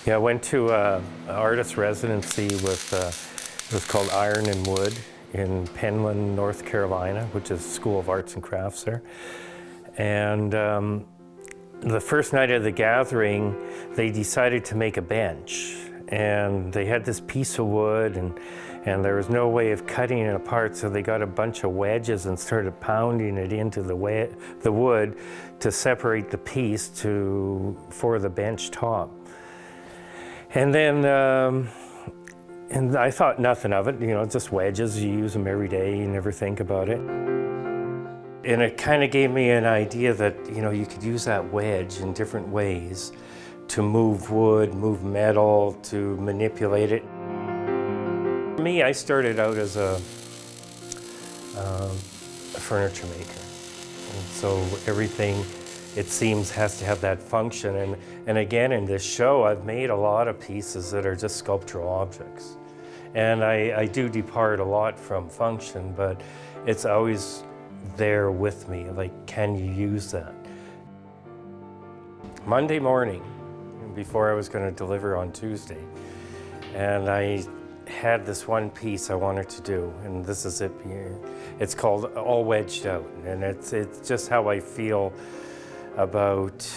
Yeah, I went to an artist residency with, it was called Iron and Wood in Penland, North Carolina, which is School of Arts and Crafts there. And the first night of the gathering, they decided to make a bench. And they had this piece of wood, and there was no way of cutting it apart, so they got a bunch of wedges and started pounding it into the wood to separate the piece for the bench top. And then, and I thought nothing of it, you know, just wedges, you use them every day, you never think about it. And it kind of gave me an idea that, you know, you could use that wedge in different ways to move wood, move metal, to manipulate it. For me, I started out as a furniture maker. And so everything, it seems, has to have that function. And again, in this show, I've made a lot of pieces that are just sculptural objects. And I do depart a lot from function, but it's always there with me, like, can you use that? Monday morning, before I was going to deliver on Tuesday, and I had this one piece I wanted to do, and this is it here. It's called All Wedged Out, and it's just how I feel about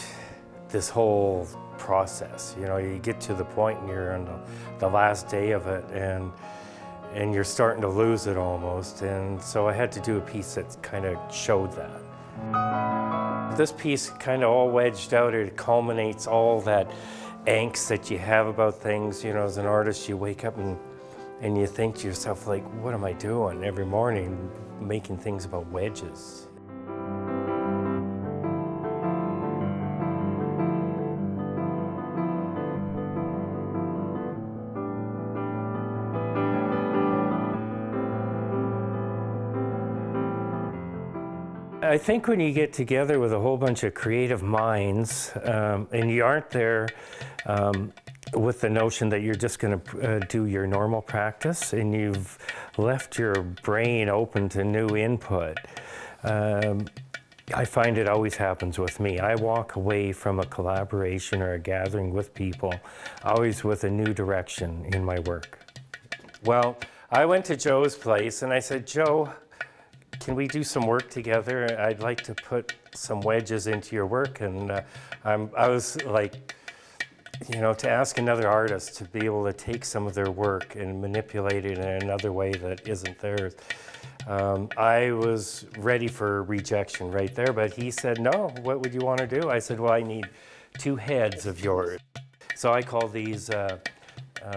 this whole process. You know, you get to the point and you're on the last day of it, and you're starting to lose it almost, and so I had to do a piece that kind of showed that. This piece kind of all wedged out, it culminates all that angst that you have about things. You know, as an artist, you wake up and you think to yourself, like, what am I doing every morning, making things about wedges? I think when you get together with a whole bunch of creative minds, and you aren't there with the notion that you're just going to do your normal practice, and you've left your brain open to new input, I find it always happens with me. I walk away from a collaboration or a gathering with people always with a new direction in my work. Well, I went to Joe's place and I said, Joe, can we do some work together? I'd like to put some wedges into your work. And I was like, you know, to ask another artist to be able to take some of their work and manipulate it in another way that isn't theirs. I was ready for rejection right there, but he said, no, what would you want to do? I said, well, I need 2 heads of yours. So I call these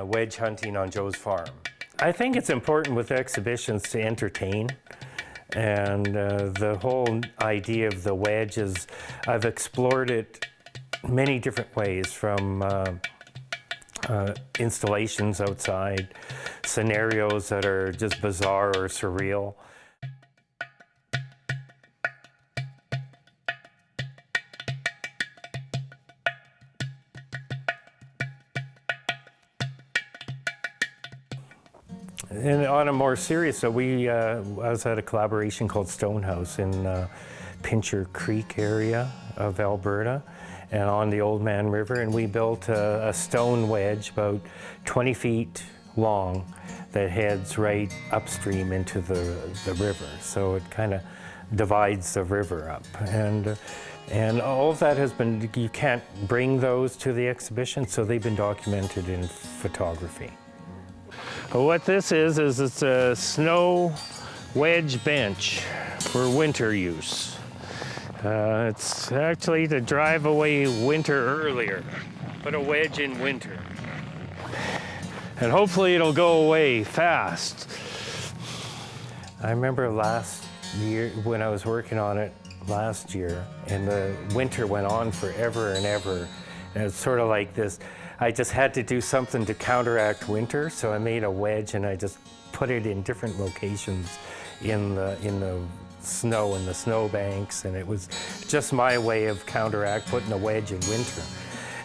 wedge hunting on Joe's farm. I think it's important with exhibitions to entertain. And the whole idea of the wedge is, I've explored it many different ways, from installations outside, scenarios that are just bizarre or surreal. And on a more serious note, I was at a collaboration called Stonehouse in Pincher Creek area of Alberta, and on the Old Man River, and we built a stone wedge about 20 feet long that heads right upstream into the river. So it kind of divides the river up. And all of that has been, you can't bring those to the exhibition, so they've been documented in photography. What this is it's a snow wedge bench for winter use. It's actually to drive away winter earlier. Put a wedge in winter. And hopefully it'll go away fast. I remember last year when I was working on it last year, and the winter went on forever and ever. And it's sort of like this, I just had to do something to counteract winter, so I made a wedge and I just put it in different locations in the snow and the snowbanks, and it was just my way of putting a wedge in winter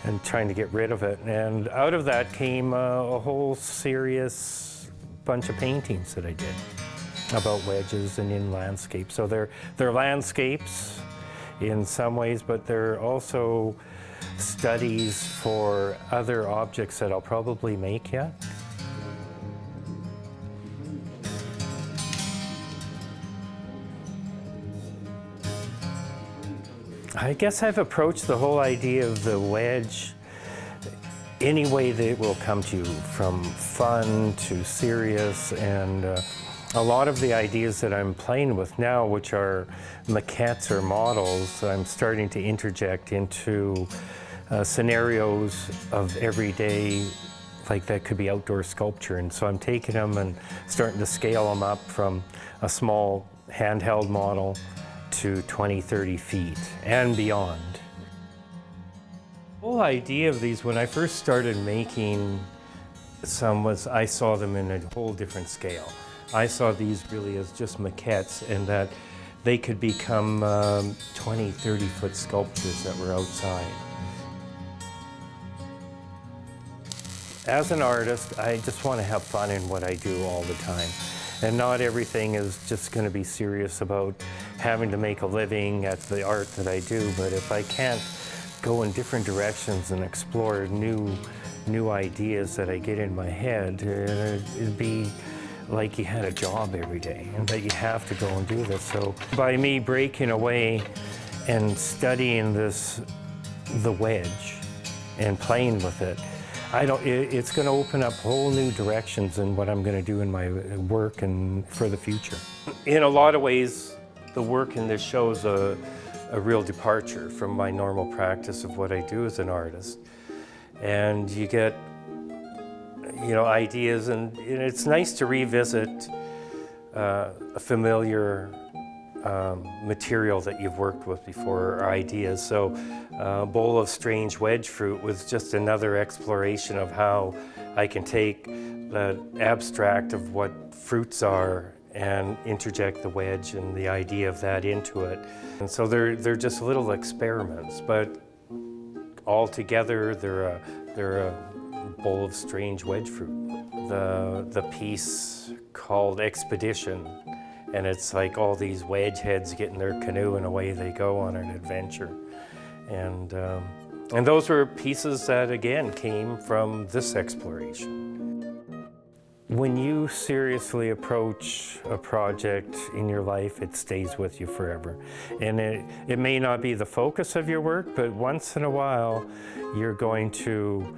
and trying to get rid of it. And out of that came a whole serious bunch of paintings that I did about wedges and in landscapes. So they're landscapes in some ways, but they're also studies for other objects that I'll probably make yet. I guess I've approached the whole idea of the wedge any way that it will come to you, from fun to serious, and a lot of the ideas that I'm playing with now, which are maquettes or models, I'm starting to interject into scenarios of everyday, like that could be outdoor sculpture. And so I'm taking them and starting to scale them up from a small handheld model to 20, 30 feet and beyond. The whole idea of these, when I first started making some, was I saw them in a whole different scale. I saw these really as just maquettes, and that they could become 20, 30-foot sculptures that were outside. As an artist, I just want to have fun in what I do all the time. And not everything is just going to be serious about having to make a living at the art that I do, but if I can't go in different directions and explore new ideas that I get in my head, it'd be like you had a job every day and that you have to go and do this. So by me breaking away and studying the wedge and playing with it, it's going to open up whole new directions in what I'm going to do in my work and for the future. In a lot of ways, the work in this show is a real departure from my normal practice of what I do as an artist. And you get, ideas, and it's nice to revisit a familiar material that you've worked with before, or ideas. So a bowl of strange wedge fruit was just another exploration of how I can take the abstract of what fruits are and interject the wedge and the idea of that into it. And so they're just little experiments, but all together they're a bowl of strange wedge fruit. The piece called Expedition, and it's like all these wedge heads get in their canoe and away they go on an adventure. And those were pieces that, again, came from this exploration. When you seriously approach a project in your life, it stays with you forever. And it may not be the focus of your work, but once in a while, you're going to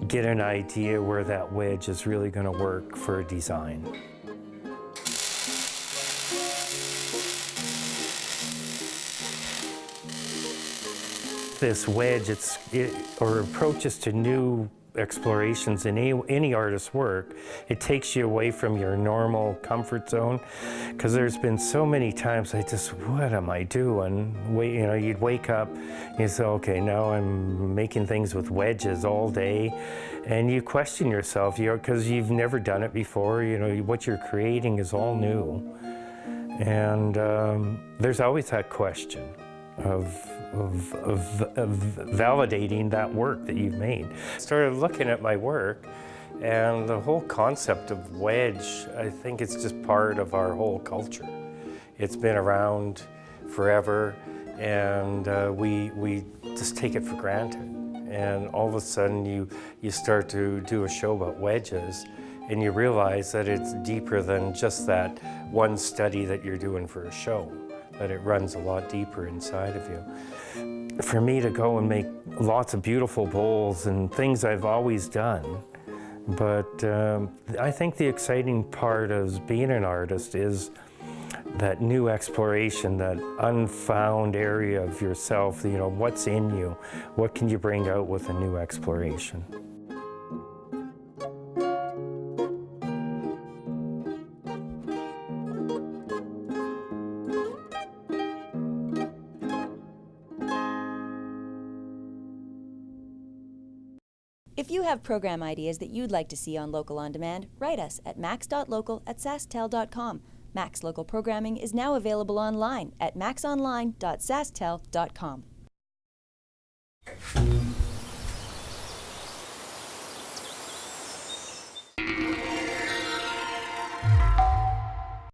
get an idea where that wedge is really going to work for a design. This wedge, or approaches to new explorations in any artist's work, it takes you away from your normal comfort zone, because there's been so many times what am I doing? You'd wake up, you say, okay, now I'm making things with wedges all day, and you question yourself, because you've never done it before. What you're creating is all new, and there's always that question of validating that work that you've made. I started looking at my work, and the whole concept of wedge, I think it's just part of our whole culture. It's been around forever, and we just take it for granted. And all of a sudden you start to do a show about wedges, and you realize that it's deeper than just that one study that you're doing for a show, that it runs a lot deeper inside of you. For me to go and make lots of beautiful bowls and things I've always done, but I think the exciting part of being an artist is that new exploration, that unfound area of yourself, what's in you, what can you bring out with a new exploration. If you have program ideas that you'd like to see on Local On Demand, write us at max.local@sastel.com. Max Local programming is now available online at maxonline.sastel.com.